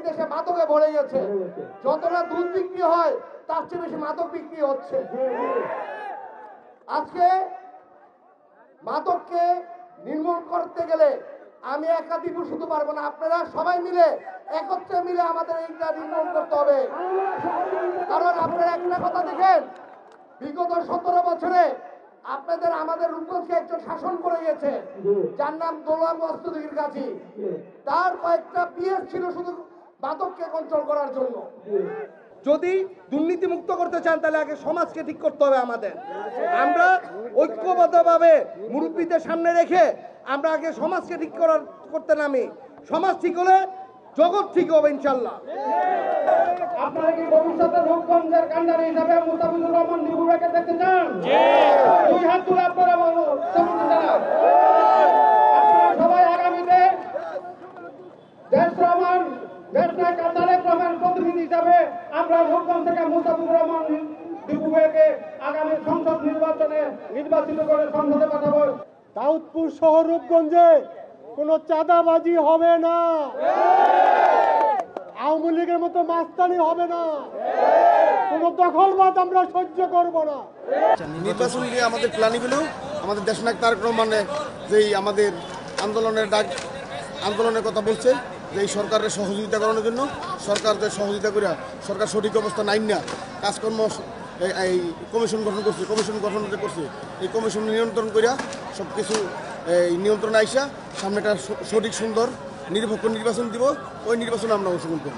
দেশে মাদকে ভরে গেছে। যত না দুধ বিক্রি হয় তার চেয়ে বেশি মাদক বিক্রি হচ্ছে। আজকে মাদককে নির্মূল করতে গেলে আমি একা দিব শুধু পারবো না, আপনারা সবাই মিলে একত্রে মিলে আমাদের এইটা নির্মূল করতে হবে। কারণ আপনারা একটা কথা দেখেন, বিগত 17 বছরে আপনাদের আমাদের রূপগঞ্জকে একজন শাসন করে গেছে, যার নাম গোলাম মস্তদির গাজী। তার কয়েকটা পিএস ছিল শুধু মাদককে কন্ট্রোল করার জন্য। যদি দুর্নীতি মুক্ত করতে চান তাহলে আগে সমাজকে ঠিক করতে হবে আমাদের। আমরা ঐক্যবদ্ধভাবে মুরব্বীদের সামনে রেখে আমরা আগে সমাজকে ঠিক করতে নামি। সমাজ ঠিক হলে জগৎ ঠিক হবে ইনশাল্লাহ। আপনারা কি ভবিষ্যতে রূপগঞ্জের কান্ডারি হিসাবে মুস্তাফিজুর রহমান দিবু ভাইকে দেখতে চান? দুই হাত তুলে আপনারা আপনারা সবাই আগামীতে দেশ তারেক রহমান প্রতিনিধি হিসাবে আমরা রূপগঞ্জ থেকে মুস্তাফিজুর রহমান দিবু ভাইকে আগামী সংসদ নির্বাচনে নির্বাচিত করে সংসদে পাঠাবো। দাউদপুর সহ রূপগঞ্জে কোনো চাঁদাবাজি হবে না, আওয়ামী লীগের মতো মাস্তানি হবে না, কোনো দখলবাদ আমরা সহ্য করব না। নির্বাচন নিয়ে আমাদের প্ল্যানিংগুলো আমাদের দেশনায়ক তারেক রহমানে যেই আমাদের আন্দোলনের কথা বলছে, যে এই সরকারের সহযোগিতা করানোর জন্য সরকারদের সহযোগিতা করিয়া সরকার সঠিক অবস্থা নাই না কাজকর্ম এই কমিশন গঠন করছে, এই কমিশন নিয়ন্ত্রণ করিয়া সব কিছু এই নিয়ন্ত্রণে আইসা সামনে একটা সঠিক সুন্দর নিরপেক্ষ নির্বাচন দিব। ওই নির্বাচনে আমরা অংশগ্রহণ করব।